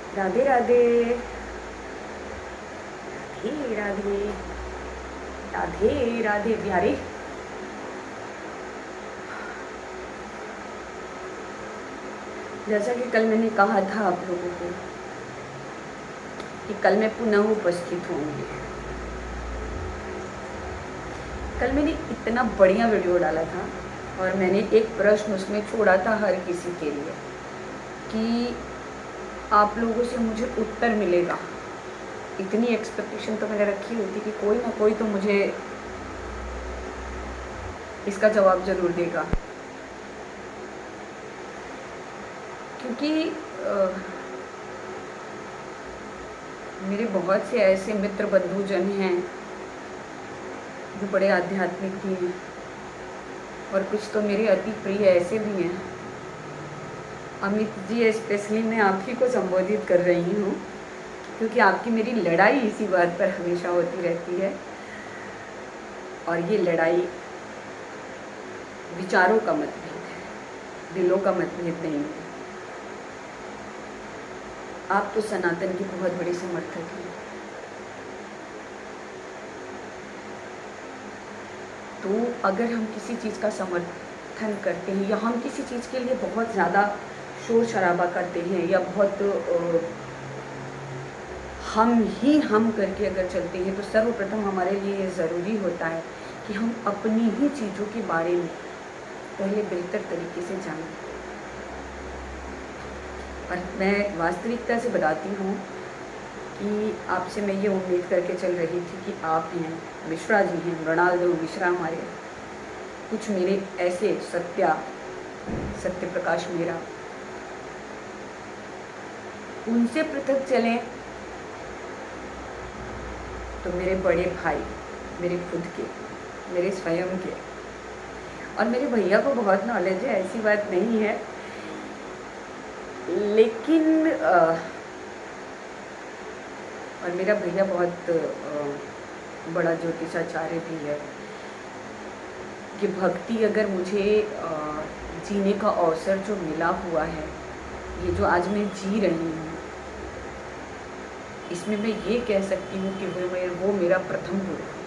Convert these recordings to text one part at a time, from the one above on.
राधे राधे राधे राधे राधे राधे प्यारे। जैसा कि कल मैंने कहा था आप लोगों को कि कल मैं पुनः उपस्थित होंगी। कल मैंने इतना बढ़िया वीडियो डाला था और मैंने एक प्रश्न उसमें छोड़ा था हर किसी के लिए कि आप लोगों से मुझे उत्तर मिलेगा। इतनी एक्सपेक्टेशन तो मैंने रखी हुई थी कि कोई ना कोई तो मुझे इसका जवाब ज़रूर देगा, क्योंकि मेरे बहुत से ऐसे मित्र बंधुजन हैं जो बड़े आध्यात्मिक भी हैं और कुछ तो मेरे अति प्रिय ऐसे भी हैं। अमित जी, स्पेशली मैं आप ही को संबोधित कर रही हूँ क्योंकि आपकी मेरी लड़ाई इसी बात पर हमेशा होती रहती है और ये लड़ाई विचारों का मतभेद है, दिलों का मतभेद नहीं है। आप तो सनातन की बहुत बड़ी समर्थक हैं, तो अगर हम किसी चीज़ का समर्थन करते हैं या हम किसी चीज़ के लिए बहुत ज़्यादा शोर शराबा करते हैं या बहुत हम करके अगर चलते हैं, तो सर्वप्रथम हमारे लिए ये ज़रूरी होता है कि हम अपनी ही चीज़ों के बारे में पहले बेहतर तरीके से जानें। और मैं वास्तविकता से बताती हूँ कि आपसे मैं ये उम्मीद करके चल रही थी कि आप हैं, मिश्रा जी हैं, रोनाल्डो मिश्रा हमारे, कुछ मेरे ऐसे सत्य प्रकाश मेरा, उनसे पृथक चलें तो मेरे बड़े भाई, मेरे खुद के, मेरे स्वयं के, और मेरे भैया को बहुत नॉलेज है, ऐसी बात नहीं है, लेकिन और मेरा भैया बहुत बड़ा ज्योतिषाचार्य भी है कि भक्ति अगर मुझे जीने का अवसर जो मिला हुआ है, ये जो आज मैं जी रही हूँ, इसमें मैं ये कह सकती हूँ कि वो मेरा प्रथम गुरु है,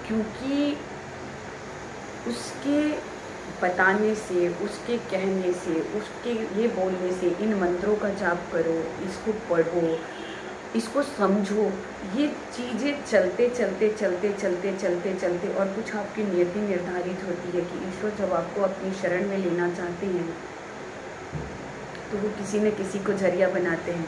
क्योंकि उसके बताने से, उसके कहने से, उसके ये बोलने से, इन मंत्रों का जाप करो, इसको पढ़ो, इसको समझो, ये चीज़ें चलते चलते चलते चलते चलते चलते और कुछ आपकी नियति निर्धारित होती है कि ईश्वर जब आपको अपनी शरण में लेना चाहते हैं तो वो किसी न किसी को जरिया बनाते हैं।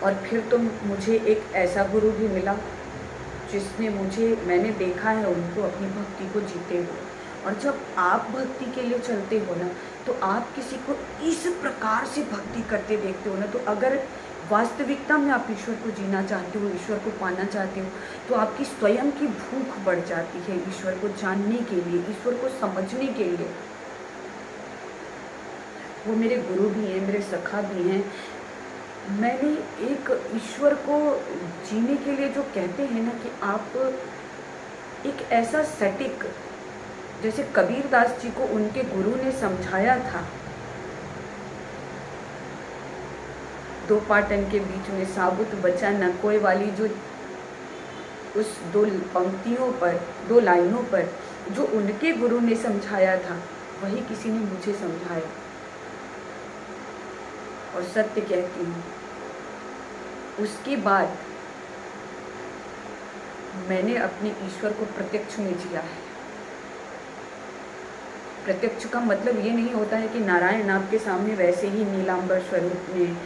और फिर तो मुझे एक ऐसा गुरु भी मिला जिसने मैंने देखा है उनको अपनी भक्ति को जीते हुए। और जब आप भक्ति के लिए चलते हो ना, तो आप किसी को इस प्रकार से भक्ति करते देखते हो ना, तो अगर वास्तविकता में आप ईश्वर को जीना चाहते हो, ईश्वर को पाना चाहते हो, तो आपकी स्वयं की भूख बढ़ जाती है ईश्वर को जानने के लिए, ईश्वर को समझने के लिए। वो मेरे गुरु भी हैं, मेरे सखा भी हैं। मैंने एक ईश्वर को जीने के लिए जो कहते हैं ना कि आप एक ऐसा सटीक, जैसे कबीर दास जी को उनके गुरु ने समझाया था, दो पाटन के बीच में साबुत बचा न कोई वाली, जो उस दो पंक्तियों पर, दो लाइनों पर जो उनके गुरु ने समझाया था, वही किसी ने मुझे समझाया। और सत्य कहती हूँ, उसके बाद मैंने अपने ईश्वर को प्रत्यक्ष में जिया है। प्रत्यक्ष का मतलब ये नहीं होता है कि नारायण आपके सामने वैसे ही नीलांबर स्वरूप में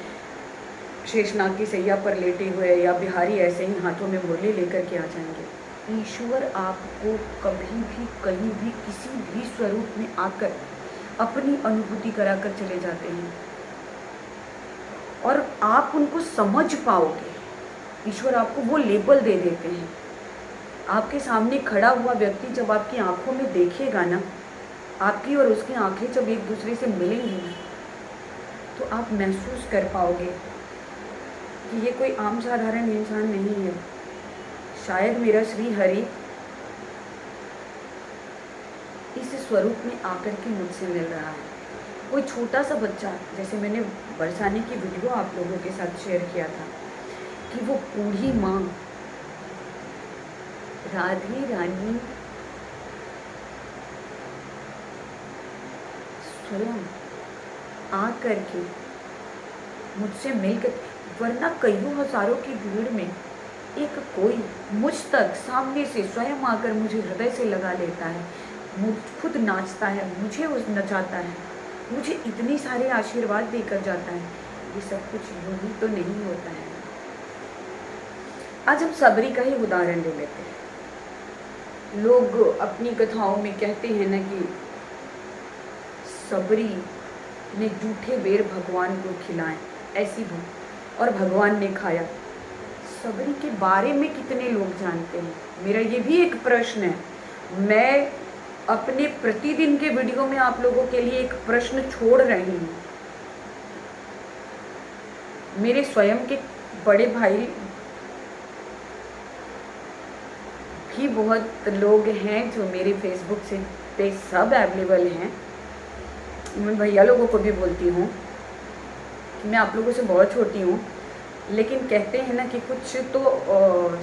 शेषनाग की सैया पर लेटे हुए या बिहारी ऐसे ही हाथों में मुरली लेकर के आ जाएंगे। ईश्वर आपको कभी भी, कहीं भी, किसी भी स्वरूप में आकर अपनी अनुभूति कराकर चले जाते हैं और आप उनको समझ पाओगे। ईश्वर आपको वो लेबल दे देते हैं। आपके सामने खड़ा हुआ व्यक्ति जब आपकी आंखों में देखेगा ना, आपकी और उसकी आंखें जब एक दूसरे से मिलेंगी ना, तो आप महसूस कर पाओगे कि ये कोई आम साधारण इंसान नहीं है। शायद मेरा श्री हरि किसी स्वरूप में आकर के मुझसे मिल रहा है। कोई छोटा सा बच्चा, जैसे मैंने बरसाने की वीडियो आप लोगों के साथ शेयर किया था कि वो बूढ़ी माँ राधे रानी स्वयं आ करके मुझसे मिलकर, वरना कईयों हजारों की भीड़ में एक कोई मुझ तक सामने से स्वयं आकर मुझे हृदय से लगा लेता है, मुझ खुद नाचता है, मुझे उस नचाता है, मुझे इतने सारे आशीर्वाद देकर जाता है। ये सब कुछ यूं ही तो नहीं होता है। आज हम सबरी का ही उदाहरण ले लेते हैं। लोग अपनी कथाओं में कहते हैं ना कि सबरी ने जूठे बेर भगवान को खिलाए, ऐसी भी, और भगवान ने खाया। सबरी के बारे में कितने लोग जानते हैं? मेरा ये भी एक प्रश्न है। मैं अपने प्रतिदिन के वीडियो में आप लोगों के लिए एक प्रश्न छोड़ रही हूँ। मेरे स्वयं के बड़े भाई भी बहुत लोग हैं जो मेरे फेसबुक से पे सब अवेलेबल हैं। मैं भैया लोगों को भी बोलती हूँ कि मैं आप लोगों से बहुत छोटी हूँ, लेकिन कहते हैं ना कि कुछ तो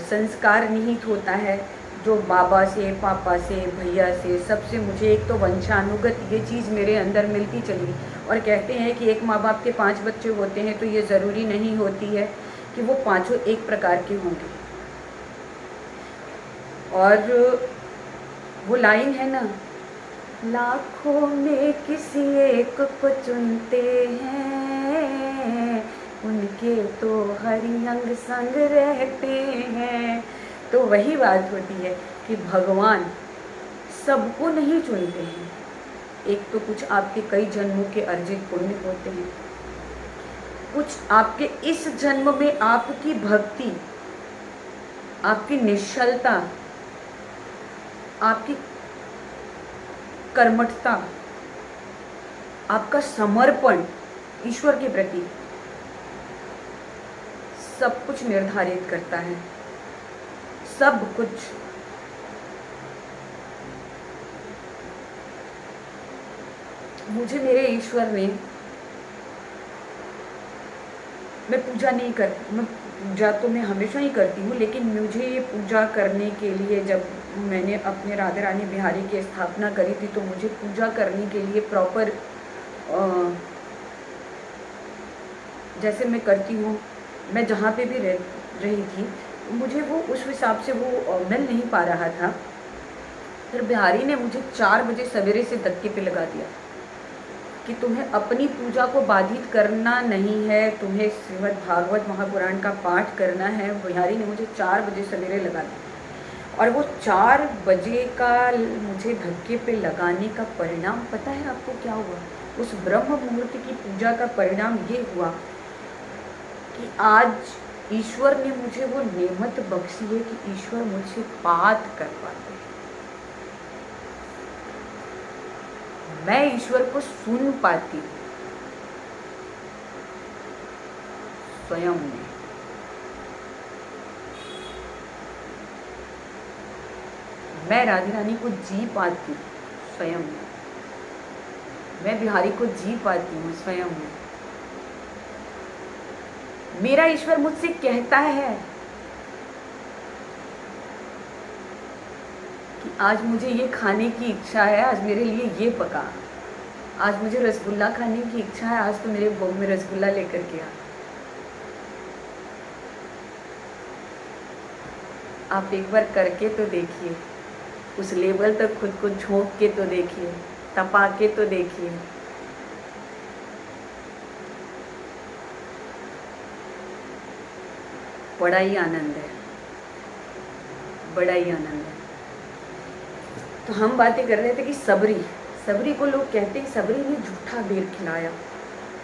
संस्कार निहित होता है जो बाबा से, पापा से, भैया से, सबसे मुझे एक तो वंशानुगत ये चीज़ मेरे अंदर मिलती चली। और कहते हैं कि एक माँ बाप के 5 बच्चे होते हैं तो ये ज़रूरी नहीं होती है कि वो पांचों एक प्रकार के होंगे। और वो लाइन है ना, लाखों में किसी एक को चुनते हैं, उनके तो हरि अंग संग रहते हैं। तो वही बात होती है कि भगवान सबको नहीं चुनते हैं। एक तो कुछ आपके कई जन्मों के अर्जित पुण्य होते हैं, कुछ आपके इस जन्म में आपकी भक्ति, आपकी निश्चलता, आपकी कर्मठता, आपका समर्पण ईश्वर के प्रति, सब कुछ निर्धारित करता है। सब कुछ। मुझे मेरे ईश्वर ने, मैं पूजा नहीं करती, मैं पूजा तो मैं हमेशा ही करती हूँ, लेकिन मुझे ये पूजा करने के लिए, जब मैंने अपने राधा रानी बिहारी की स्थापना करी थी तो मुझे पूजा करने के लिए प्रॉपर, जैसे मैं करती हूँ, मैं जहाँ पे भी रही थी मुझे वो उस हिसाब से वो मिल नहीं पा रहा था। फिर बिहारी ने मुझे 4 बजे सवेरे से धक्के पे लगा दिया कि तुम्हें अपनी पूजा को बाधित करना नहीं है, तुम्हें श्रीमद् भागवत महापुराण का पाठ करना है। बिहारी ने मुझे 4 बजे सवेरे लगा दिया, और वो 4 बजे का मुझे धक्के पे लगाने का परिणाम पता है आपको क्या हुआ? उस ब्रह्म मुहूर्त की पूजा का परिणाम ये हुआ कि आज ईश्वर ने मुझे वो नेमत बख्शी है कि ईश्वर मुझसे बात कर पाते हैं, मैं ईश्वर को सुन पाती हूँ स्वयं में। मैं राधा रानी को जी पाती हूँ स्वयं में, मैं बिहारी को जी पाती हूँ स्वयं में। मेरा ईश्वर मुझसे कहता है कि आज मुझे ये खाने की इच्छा है, आज मेरे लिए ये पका, आज मुझे रसगुल्ला खाने की इच्छा है, आज तो मेरे भोग में रसगुल्ला लेकर के आ। आप एक बार करके तो देखिए, उस लेवल तक खुद को झोंक के तो देखिए, तपा के तो देखिए। बड़ा ही आनंद है, बड़ा ही आनंद है। तो हम बातें कर रहे थे कि सबरी को लोग कहते हैं सबरी ने झूठा बेर खिलाया।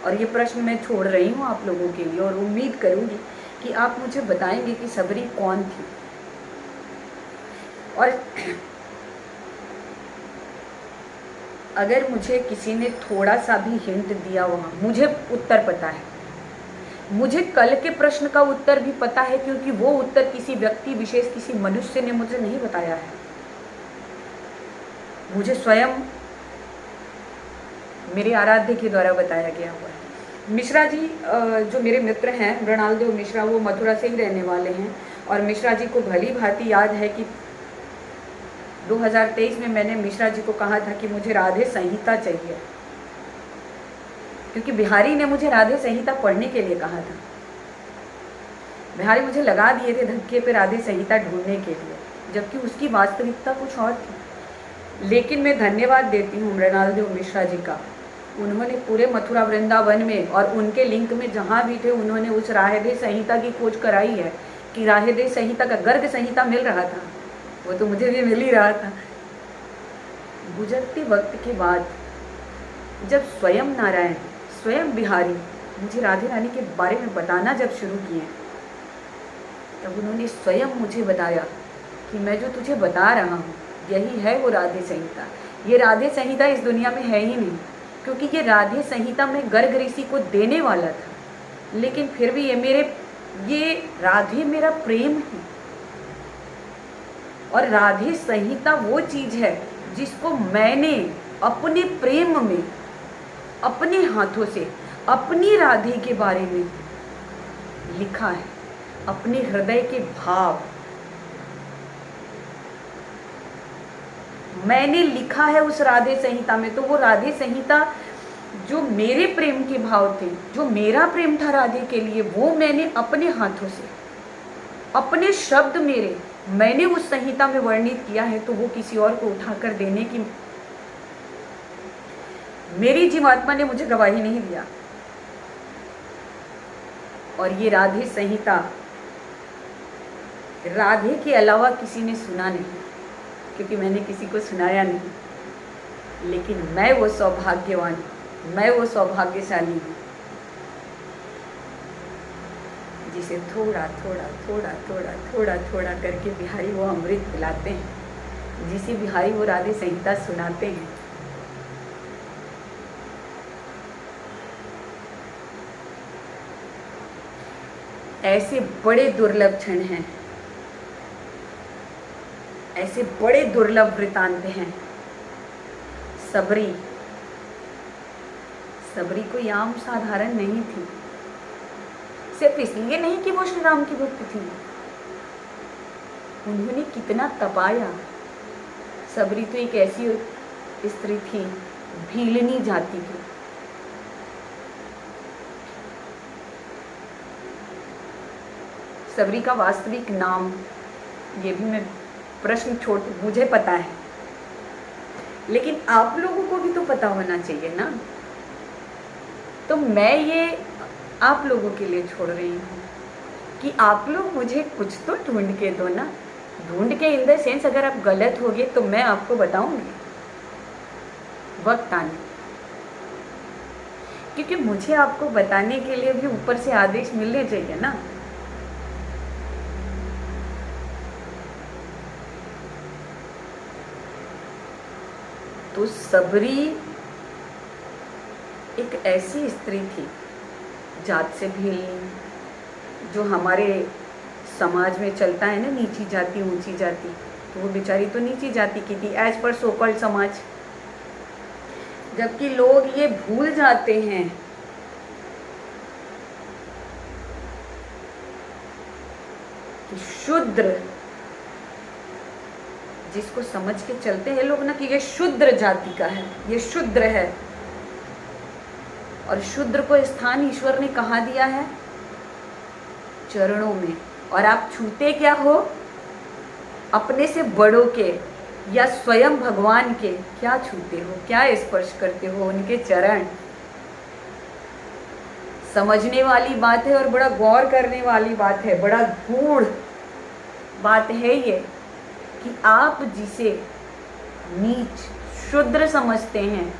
और ये प्रश्न मैं छोड़ रही हूँ आप लोगों के लिए, और उम्मीद करूँगी कि आप मुझे बताएंगे कि सबरी कौन थी। और अगर मुझे किसी ने थोड़ा सा भी हिंट दिया वहाँ, मुझे उत्तर पता है, मुझे कल के प्रश्न का उत्तर भी पता है, क्योंकि वो उत्तर किसी व्यक्ति विशेष, किसी मनुष्य ने मुझे नहीं बताया है। मुझे स्वयं मेरे आराध्य के द्वारा बताया गया हुआ है। मिश्रा जी जो मेरे मित्र हैं मृणालदेव मिश्रा, वो मथुरा से ही रहने वाले हैं और मिश्रा जी को भली भांति याद है कि 2023 में मैंने मिश्रा जी को कहा था कि मुझे राधे संहिता चाहिए, क्योंकि बिहारी ने मुझे राधे संहिता पढ़ने के लिए कहा था। बिहारी मुझे लगा दिए थे धक्के पे राधे संहिता ढूंढने के लिए, जबकि उसकी वास्तविकता कुछ और थी। लेकिन मैं धन्यवाद देती हूँ मृणालदेव मिश्रा जी का, उन्होंने पूरे मथुरा वृंदावन में और उनके लिंक में जहाँ भी थे उन्होंने उस राधे संहिता की खोज कराई है कि राधे संहिता का गर्ग संहिता मिल रहा था, वो तो मुझे भी मिल ही रहा था। गुजरते वक्त के बाद जब स्वयं नारायण, स्वयं बिहारी मुझे राधे रानी के बारे में बताना जब शुरू किए, तब उन्होंने स्वयं मुझे बताया कि मैं जो तुझे बता रहा हूँ यही है वो राधे संहिता। ये राधे संहिता इस दुनिया में है ही नहीं, क्योंकि ये राधे संहिता मैं गर्ग ऋषि को देने वाला था, लेकिन फिर भी ये राधे मेरा प्रेम है। और राधे संहिता वो चीज है जिसको मैंने अपने प्रेम में अपने हाथों से अपनी राधे के बारे में लिखा है, अपने हृदय के भाव मैंने लिखा है उस राधे संहिता में। तो वो राधे संहिता जो मेरे प्रेम के भाव थे, जो मेरा प्रेम था राधे के लिए, वो मैंने अपने हाथों से, अपने शब्द मैंने उस संहिता में वर्णित किया है। तो वो किसी और को उठाकर देने की मेरी जीवात्मा ने मुझे गवाही नहीं दिया। और ये राधे संहिता राधे के अलावा किसी ने सुना नहीं, क्योंकि मैंने किसी को सुनाया नहीं। लेकिन मैं वो सौभाग्यवान, मैं वो सौभाग्यशाली हूँ जिसे थोड़ा थोड़ा थोड़ा थोड़ा थोड़ा थोड़ा करके बिहारी वो अमृत पिलाते हैं, जिसे बिहारी वो राधे संहिता सुनाते हैं। ऐसे बड़े दुर्लभ क्षण हैं, ऐसे बड़े दुर्लभ वृतांत हैं। सबरी कोई आम साधारण नहीं थी, सिर्फ इसलिए नहीं कि वो श्री राम की भक्त थी, उन्होंने कितना तपाया। सबरी तो एक ऐसी स्त्री थी, भीलनी जाति की। सबरी का वास्तविक नाम, ये भी मैं प्रश्न छोड़, मुझे पता है, लेकिन आप लोगों को भी तो पता होना चाहिए ना। तो मैं ये आप लोगों के लिए छोड़ रही हूँ कि आप लोग मुझे कुछ तो ढूंढ के दो ना। ढूंढ के इन द सेंस, अगर आप गलत होगे तो मैं आपको बताऊंगी वक्त आने, क्योंकि मुझे आपको बताने के लिए भी ऊपर से आदेश मिलने चाहिए ना। तो सबरी एक ऐसी स्त्री थी, जात से भीलनी, जो हमारे समाज में चलता है ना, नीची जाति ऊंची जाति, तो वो बेचारी तो नीची जाति की थी एज पर सो कॉल्ड समाज। जबकि लोग ये भूल जाते हैं कि शूद्र, जिसको समझ के चलते हैं लोग ना कि ये शूद्र जाति का है, ये शूद्र है, और शूद्र को स्थान ईश्वर ने कहाँ दिया है? चरणों में। और आप छूते क्या हो? अपने से बड़ों के या स्वयं भगवान के क्या छूते हो, क्या स्पर्श करते हो? उनके चरण। समझने वाली बात है और बड़ा गौर करने वाली बात है, बड़ा गूढ़ बात है ये कि आप जिसे नीच शूद्र समझते हैं,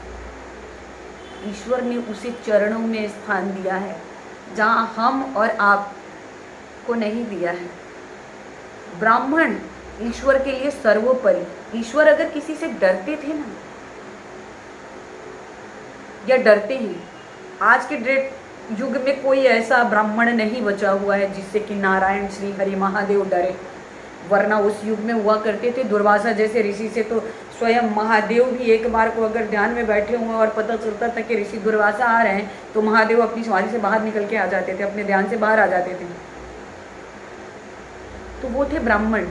ईश्वर ने उसे चरणों में स्थान दिया है, जहाँ हम और आप को नहीं दिया है। ब्राह्मण ईश्वर के लिए सर्वोपरि। ईश्वर अगर किसी से डरते थे ना, या डरते हैं, आज के डेट युग में कोई ऐसा ब्राह्मण नहीं बचा हुआ है जिससे कि नारायण श्री हरि महादेव डरे। वरना उस युग में हुआ करते थे दुर्वासा जैसे ऋषि से तो स्वयं महादेव भी एक बार को अगर ध्यान में बैठे हुए और पता चलता था कि ऋषि दुर्वासा आ रहे हैं तो महादेव अपनी सवारी से बाहर निकल के आ जाते थे, अपने ध्यान से बाहर आ जाते थे। तो वो थे ब्राह्मण,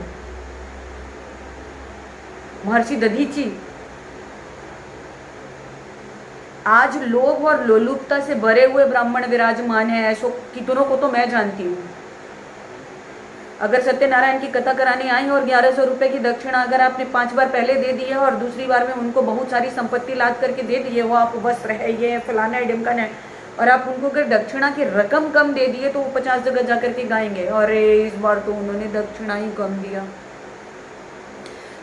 महर्षि दधीची। आज लोभ और लोलुपता से भरे हुए ब्राह्मण विराजमान हैं, ऐसो कितनों को तो मैं जानती हूँ। अगर सत्यनारायण की कथा कराने आई और 1100 रुपए की दक्षिणा अगर आपने 5 बार पहले दे दी है और दूसरी बार में उनको बहुत सारी संपत्ति लाद करके दे दी है, वो आप वस्त्र है, ये है, फलाना है, ढिमकाना है, और आप उनको अगर दक्षिणा की रकम कम दे दिए तो वो 50 जगह जाकर के गाएंगे, और इस बार तो उन्होंने दक्षिणा ही कम दिया।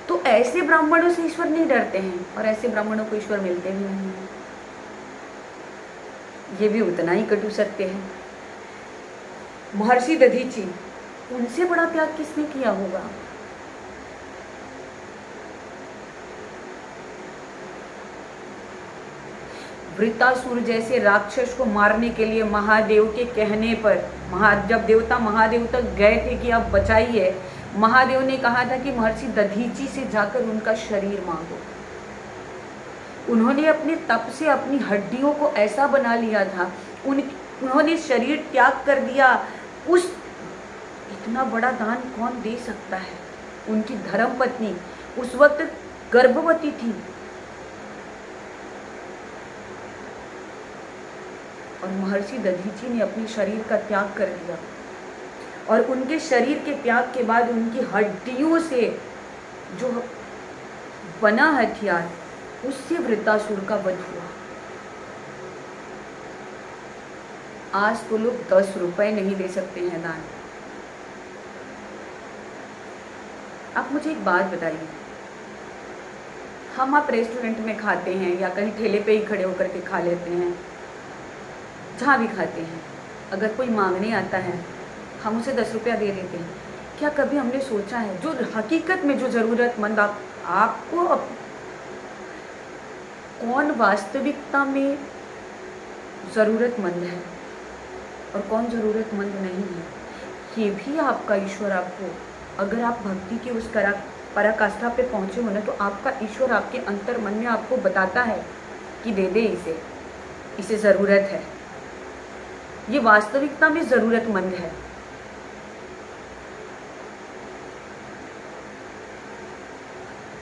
तो ऐसे ब्राह्मणों से ईश्वर नहीं डरते हैं और ऐसे ब्राह्मणों को ईश्वर मिलते भी नहीं है। ये भी उतना ही कटु सत्य है। महर्षि दधीची, उनसे बड़ा त्याग किसने किया होगा? वृत्तासुर जैसे राक्षस को मारने के लिए महादेव के कहने पर जब देवता महादेव तक गए थे कि आप बचाइए, महादेव ने कहा था कि महर्षि दधीची से जाकर उनका शरीर मांगो। उन्होंने अपने तप से अपनी हड्डियों को ऐसा बना लिया था, उन्होंने शरीर त्याग कर दिया। उस इतना बड़ा दान कौन दे सकता है? उनकी धर्मपत्नी उस वक्त गर्भवती थी और महर्षि दधीची ने अपने शरीर का त्याग कर दिया, और उनके शरीर के त्याग के बाद उनकी हड्डियों से जो बना हथियार, उससे वृत्तासुर का वध हुआ। आज तो लोग 10 रुपए नहीं दे सकते हैं दान। आप मुझे एक बात बताइए, आप रेस्टोरेंट में खाते हैं या कहीं ठेले पे ही खड़े होकर के खा लेते हैं, जहाँ भी खाते हैं, अगर कोई मांगने आता है हम उसे 10 रुपया दे देते हैं। क्या कभी हमने सोचा है जो हकीकत में जो ज़रूरतमंद आपको कौन वास्तविकता में ज़रूरतमंद है और कौन ज़रूरतमंद नहीं है? ये भी आपका ईश्वर आपको, अगर आप भक्ति की उस पराकाष्ठा पे पहुँचे हो ना, तो आपका ईश्वर आपके अंतर मन में आपको बताता है कि दे दे इसे ज़रूरत है, ये वास्तविकता में ज़रूरतमंद है।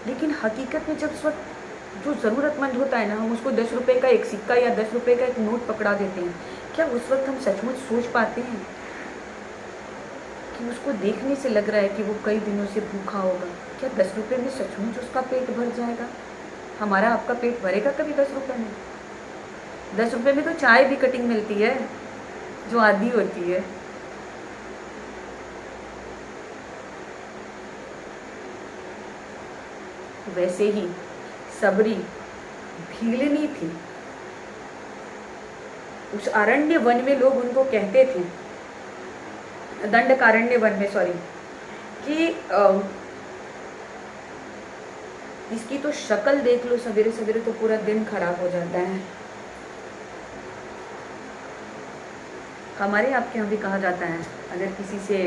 लेकिन हकीकत में जब जो ज़रूरतमंद होता है ना, हम उसको 10 रुपये का एक सिक्का या 10 रुपये का एक नोट पकड़ा देते हैं। क्या उस वक्त हम सचमुच सोच पाते हैं कि उसको देखने से लग रहा है कि वो कई दिनों से भूखा होगा? क्या 10 रुपये में सचमुच उसका पेट भर जाएगा? हमारा आपका पेट भरेगा कभी 10 रुपये में? 10 रुपये में तो चाय भी कटिंग मिलती है जो आधी होती है। वैसे ही सबरी भीलनी थी। उस अरण्य वन में लोग उनको कहते थे, दंडकारण्य वन में, सॉरी, कि इसकी तो शक्ल देख लो सवेरे सवेरे तो पूरा दिन खराब हो जाता है। हमारे आपके यहाँ भी कहा जाता है, अगर किसी से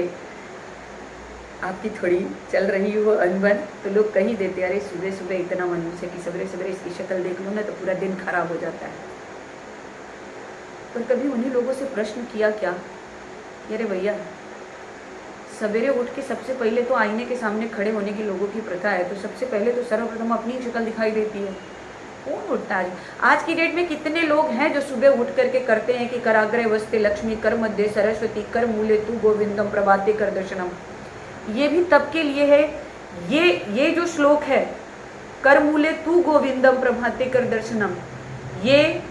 आपकी थोड़ी चल रही हो अनबन तो लोग कही देते, अरे सुबह सुबह इतना मनहूस है कि सवेरे सवेरे इसकी शक्ल देख लो ना तो पूरा दिन खराब हो जाता है। पर कभी उन्हीं लोगों से प्रश्न किया क्या, अरे भैया सवेरे उठ के सबसे पहले तो आईने के सामने खड़े होने की लोगों की प्रथा है, तो सबसे पहले तो सर्वप्रथम अपनी शक्ल दिखाई देती है। कौन उठता है? आज की डेट में कितने लोग हैं जो सुबह उठ करके करते हैं कि कराग्रे वस्ते लक्ष्मी, कर मध्य सरस्वती, कर मूले तू गोविंदम, प्रभाते कर दर्शनम। ये भी तब के लिए है। ये जो श्लोक है, कर मूले तू गोविंदम प्रभाते कर दर्शनम, ये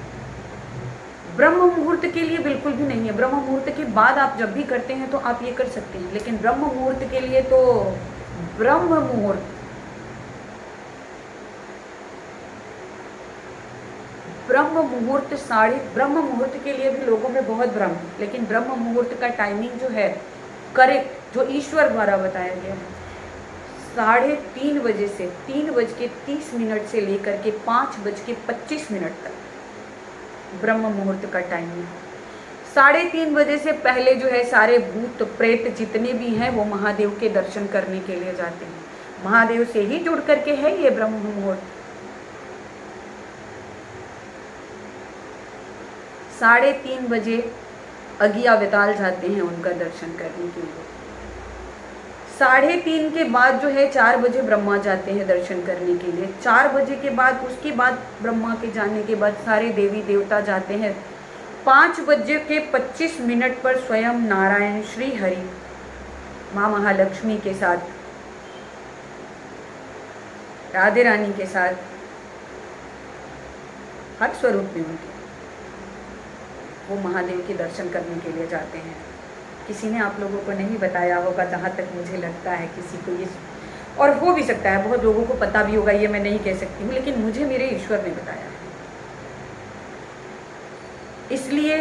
ब्रह्म मुहूर्त के लिए बिल्कुल भी नहीं है। ब्रह्म मुहूर्त के बाद आप जब भी करते हैं तो आप ये कर सकते हैं, लेकिन ब्रह्म मुहूर्त के लिए तो ब्रह्म मुहूर्त ब्रह्म मुहूर्त के लिए भी लोगों में बहुत भ्रम है। लेकिन ब्रह्म मुहूर्त का टाइमिंग जो है करेक्ट, जो ईश्वर द्वारा बताया गया है, 3:30 बजे से 3:30 से लेकर के 5:25 तक ब्रह्म मुहूर्त का टाइमिंग। 3:30 बजे से पहले जो है सारे भूत प्रेत जितने भी हैं वो महादेव के दर्शन करने के लिए जाते हैं। महादेव से ही जुड़ करके है ये ब्रह्म मुहूर्त। 3:30 बजे अगिया विताल जाते हैं उनका दर्शन करने के लिए। 3:30 के बाद जो है 4 बजे ब्रह्मा जाते हैं दर्शन करने के लिए। 4 बजे के बाद, उसके बाद ब्रह्मा के जाने के बाद सारे देवी देवता जाते हैं। 5:25 पर स्वयं नारायण श्री हरि माँ महालक्ष्मी के साथ, राधे रानी के साथ, हर स्वरूप में उनके, वो महादेव के दर्शन करने के लिए जाते हैं। किसी ने आप लोगों को नहीं बताया होगा, जहाँ तक मुझे लगता है किसी को ये, और हो भी सकता है बहुत लोगों को पता भी होगा, ये मैं नहीं कह सकती हूँ, लेकिन मुझे मेरे ईश्वर ने बताया है। इसलिए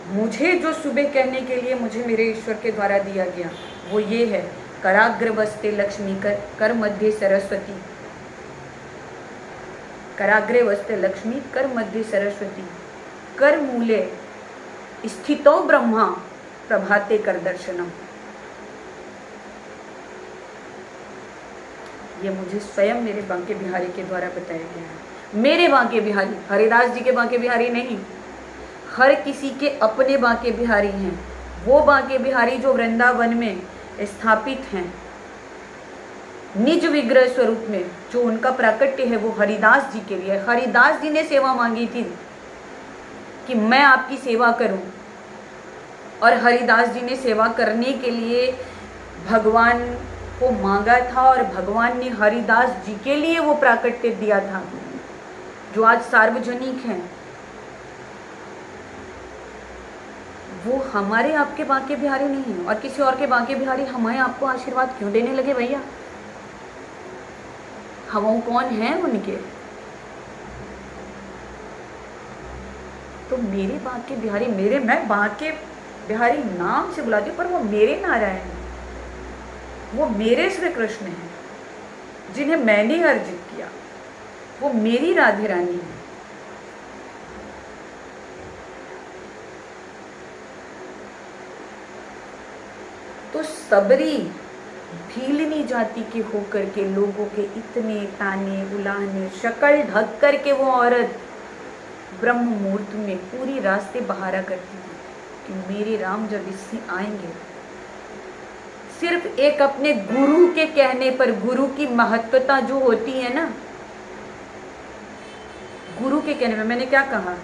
मुझे जो सुबह कहने के लिए मुझे मेरे ईश्वर के द्वारा दिया गया वो ये है, कराग्र वस्ते लक्ष्मी कर मध्य सरस्वती, कराग्रे वस्ते लक्ष्मी कर मध्य सरस्वती, कर मूले स्थितो ब्रह्मा प्रभाते कर दर्शनम। ये मुझे स्वयं मेरे बांके बिहारी के द्वारा बताया गया है। मेरे बांके बिहारी, हरिदास जी के बांके बिहारी नहीं, हर किसी के अपने बांके बिहारी हैं। वो बांके बिहारी जो वृंदावन में स्थापित हैं निज विग्रह स्वरूप में, जो उनका प्राकट्य है वो हरिदास जी के लिए। हरिदास जी ने सेवा मांगी थी कि मैं आपकी सेवा करूं, और हरिदास जी ने सेवा करने के लिए भगवान को मांगा था, और भगवान ने हरिदास जी के लिए वो प्राकट्य दिया था जो आज सार्वजनिक है। वो हमारे आपके बांके बिहारी नहीं है, और किसी और के बांके बिहारी हमें आपको आशीर्वाद क्यों देने लगे भैया? हम कौन हैं उनके? तो मेरे बांके बिहारी, मेरे, मैं बांके बिहारी नाम से बुलाती हूँ, पर वो मेरे नारायण हैं, वो मेरे श्री कृष्ण हैं जिन्हें मैंने अर्जित किया, वो मेरी राधे रानी है। तो सबरी भीलनी जाति के होकर के लोगों के इतने ताने उलाहने, शक्ल ढक करके वो औरत ब्रह्म मुहूर्त में पूरी रास्ते बहारा करती थी कि मेरे राम जब इससे आएंगे, सिर्फ एक अपने गुरु के कहने पर, गुरु की महत्वता जो होती है ना, गुरु के कहने पर, मैंने क्या कहा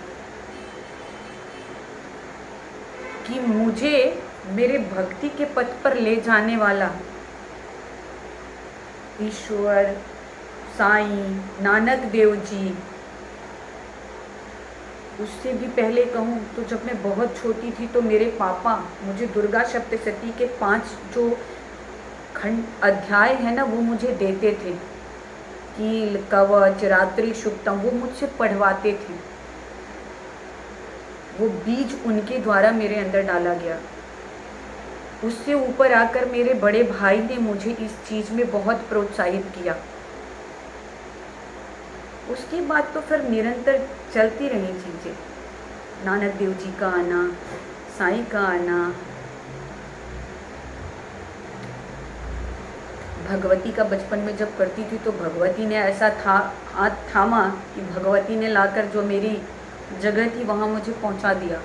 कि मुझे मेरे भक्ति के पथ पर ले जाने वाला ईश्वर, साईं, नानक देव जी, उससे भी पहले कहूँ तो जब मैं बहुत छोटी थी तो मेरे पापा मुझे दुर्गा सप्तशती के 5 जो खंड अध्याय है ना वो मुझे देते थे, कील, कवच, रात्रि सुक्तम, वो मुझसे पढ़वाते थे। वो बीज उनके द्वारा मेरे अंदर डाला गया। उससे ऊपर आकर मेरे बड़े भाई ने मुझे इस चीज़ में बहुत प्रोत्साहित किया। उसके बाद तो फिर निरंतर चलती रही चीज़ें, नानक देव जी का आना, साईं का आना, भगवती का बचपन में जब करती थी तो भगवती ने ऐसा हाथ थामा कि भगवती ने लाकर जो मेरी जगह थी वहाँ मुझे पहुँचा दिया,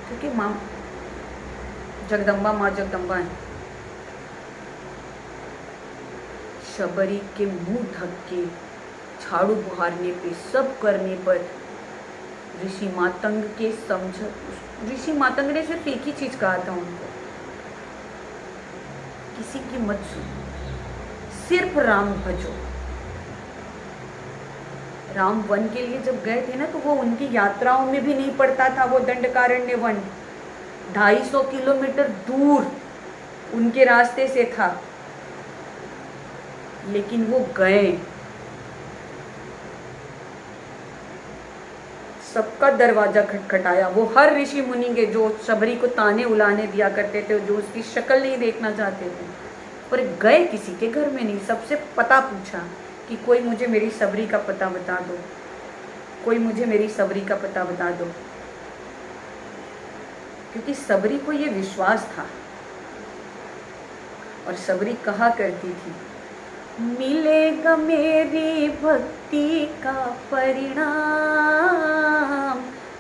क्योंकि माँ जगदम्बा, माँ जगदम्बा है। शबरी के मुंह ढक के, झाड़ू बुहारने पे, सब करने पर ऋषि मातंग के ऋषि मातंग ने सिर्फ एक ही चीज कहा था उनको, किसी की मत सुनो, सिर्फ राम भजो। राम वन के लिए जब गए थे ना तो वो उनकी यात्राओं में भी नहीं पड़ता था, वो दंडकारण्य वन 250 किलोमीटर दूर उनके रास्ते से था, लेकिन वो गए। सबका दरवाजा खटखटाया। वो हर ऋषि मुनि के जो शबरी को ताने उलाने दिया करते थे, जो उसकी शक्ल नहीं देखना चाहते थे, पर गए किसी के घर में नहीं। सबसे पता पूछा कि कोई मुझे मेरी शबरी का पता बता दो, कोई मुझे मेरी शबरी का पता बता दो। क्योंकि सबरी को ये विश्वास था और सबरी कहा करती थी, मिलेगा मेरी भक्ति का परिणाम,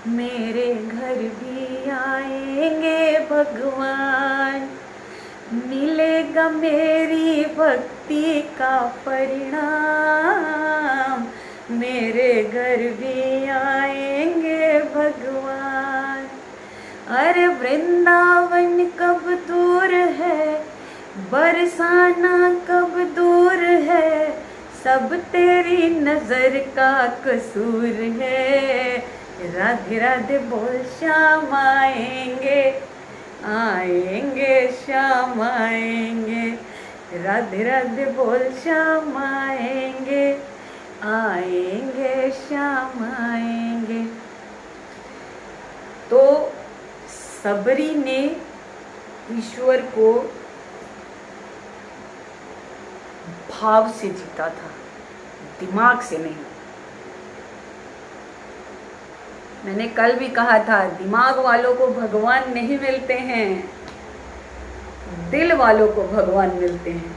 मेरे घर भी आएंगे भगवान, मिलेगा मेरी भक्ति का परिणाम, मेरे घर भी आएंगे भगवान। अरे वृंदावन कब दूर है, बरसाना कब दूर है, सब तेरी नजर का कसूर है। राधे राधे बोल श्याम आएंगे, आएंगे श्याम आएंगे, राधे राधे बोल श्याम आएंगे, आएंगे श्याम आएंगे। तो सबरी ने ईश्वर को भाव से जीता था, दिमाग से नहीं। मैंने कल भी कहा था, दिमाग वालों को भगवान नहीं मिलते हैं, दिल वालों को भगवान मिलते हैं।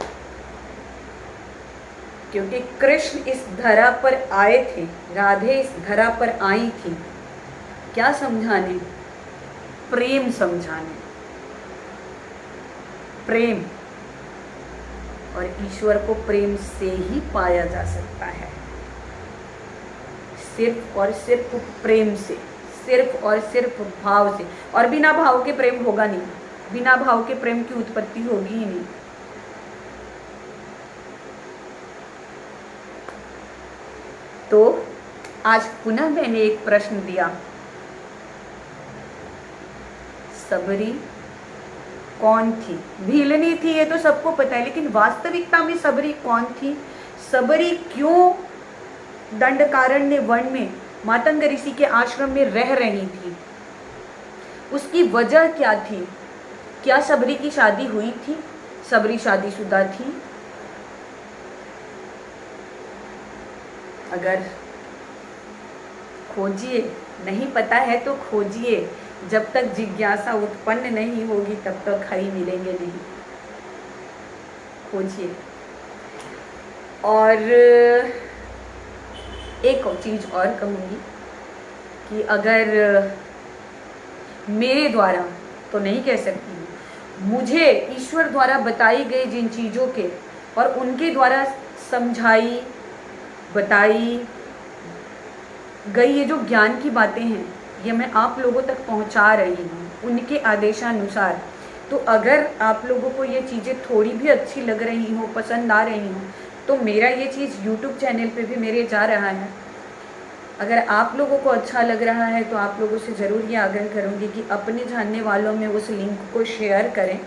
क्योंकि कृष्ण इस धरा पर आए थे, राधे इस धरा पर आई थी, क्या समझाने? प्रेम समझाने, प्रेम। और ईश्वर को प्रेम से ही पाया जा सकता है, सिर्फ और सिर्फ प्रेम से, सिर्फ और सिर्फ भाव से। और बिना भाव के प्रेम होगा नहीं, बिना भाव के प्रेम की उत्पत्ति होगी ही नहीं। तो आज पुनः मैंने एक प्रश्न दिया, सबरी कौन थी? भीलनी थी ये तो सबको पता है, लेकिन वास्तविकता में सबरी कौन थी? सबरी क्यों दंडकारण्य वन में मातंग ऋषि के आश्रम में रह रही थी? उसकी वजह क्या थी? क्या सबरी की शादी हुई थी? सबरी शादीशुदा थी? अगर खोजिए, नहीं पता है तो खोजिए, जब तक जिज्ञासा उत्पन्न नहीं होगी तब तक हरि मिलेंगे नहीं। खोजिए। और एक चीज़ और कहूँगी कि अगर मेरे द्वारा तो नहीं कह सकती हूँ, मुझे ईश्वर द्वारा बताई गई जिन चीज़ों के और उनके द्वारा समझाई बताई गई ये जो ज्ञान की बातें हैं, ये मैं आप लोगों तक पहुंचा रही हूँ उनके आदेशानुसार। तो अगर आप लोगों को ये चीज़ें थोड़ी भी अच्छी लग रही हो, पसंद आ रही हो, तो मेरा ये चीज़ YouTube चैनल पे भी मेरे जा रहा है। अगर आप लोगों को अच्छा लग रहा है तो आप लोगों से ज़रूर ये आग्रह करूँगी कि अपने जानने वालों में उस लिंक को शेयर करें,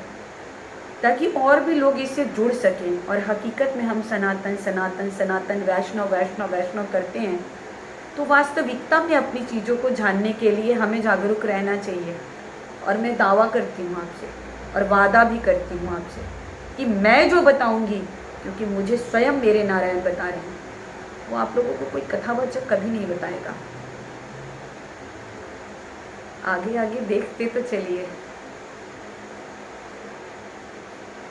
ताकि और भी लोग इससे जुड़ सकें। और हकीकत में हम सनातन सनातन सनातन वैष्णव वैष्णव वैष्णव करते हैं, तो वास्तविकता में अपनी चीज़ों को जानने के लिए हमें जागरूक रहना चाहिए। और मैं दावा करती हूँ आपसे और वादा भी करती हूँ आपसे कि मैं जो बताऊँगी, क्योंकि मुझे स्वयं मेरे नारायण बता रहे हैं, वो आप लोगों को कोई कथावाचक कभी नहीं बताएगा। आगे आगे देखते तो चलिए।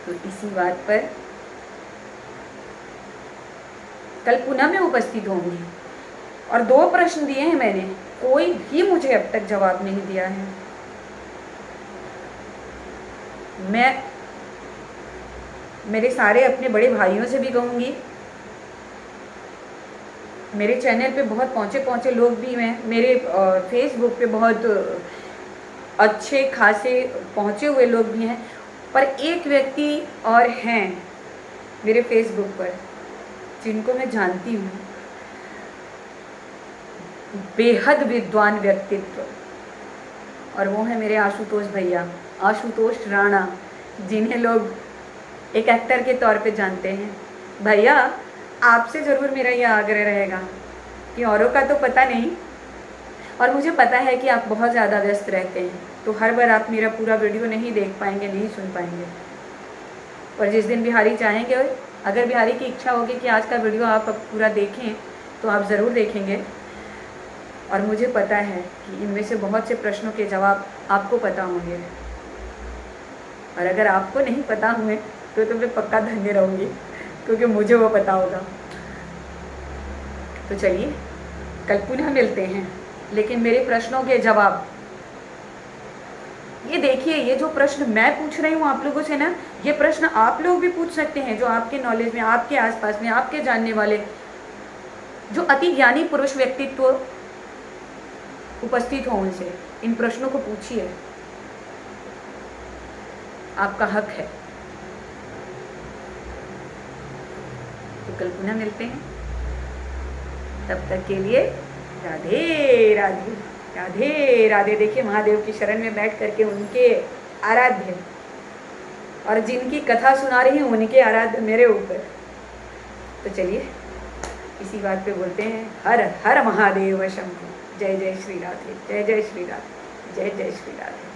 तो इसी बात पर कल पुनः मैं उपस्थित होंगी। और 2 प्रश्न दिए हैं मैंने, कोई भी मुझे अब तक जवाब नहीं दिया है। मैं मेरे सारे अपने बड़े भाइयों से भी कहूँगी, मेरे चैनल पे बहुत पहुँचे लोग भी हैं, मेरे फेसबुक पे बहुत अच्छे खासे पहुँचे हुए लोग भी हैं, पर एक व्यक्ति और हैं मेरे फेसबुक पर जिनको मैं जानती हूँ, बेहद विद्वान व्यक्तित्व, और वो है मेरे आशुतोष भैया, आशुतोष राणा, जिन्हें लोग एक एक्टर के तौर पे जानते हैं। भैया आपसे ज़रूर मेरा ये आग्रह रहेगा कि औरों का तो पता नहीं, और मुझे पता है कि आप बहुत ज़्यादा व्यस्त रहते हैं, तो हर बार आप मेरा पूरा वीडियो नहीं देख पाएंगे, नहीं सुन पाएंगे। और जिस दिन बिहारी चाहेंगे, अगर बिहारी की इच्छा होगी कि आज का वीडियो आप पूरा देखें, तो आप ज़रूर देखेंगे। और मुझे पता है कि इनमें से बहुत से प्रश्नों के जवाब आपको पता होंगे, और अगर आपको नहीं पता हुए तो मैं पक्का धन्य रहूँगी, क्योंकि मुझे वो पता होगा। तो चलिए कल पुनः मिलते हैं, लेकिन मेरे प्रश्नों के जवाब ये देखिए, ये जो प्रश्न मैं पूछ रही हूँ आप लोगों से ना, ये प्रश्न आप लोग भी पूछ सकते हैं, जो आपके नॉलेज में, आपके आसपास में, आपके जानने वाले जो अति ज्ञानी पुरुष व्यक्तित्व उपस्थित हो, उनसे इन प्रश्नों को पूछिए, आपका हक है। तो कल पुनः मिलते हैं, तब तक के लिए राधे राधे, राधे राधे। देखिए महादेव की शरण में बैठ करके उनके आराध्य, और जिनकी कथा सुना रही हूँ उनके आराध्य मेरे ऊपर। तो चलिए इसी बात पे बोलते हैं, हर हर महादेव शंभु। जय जय श्री राधे, जय जय श्री राधे, जय जय श्री राधे।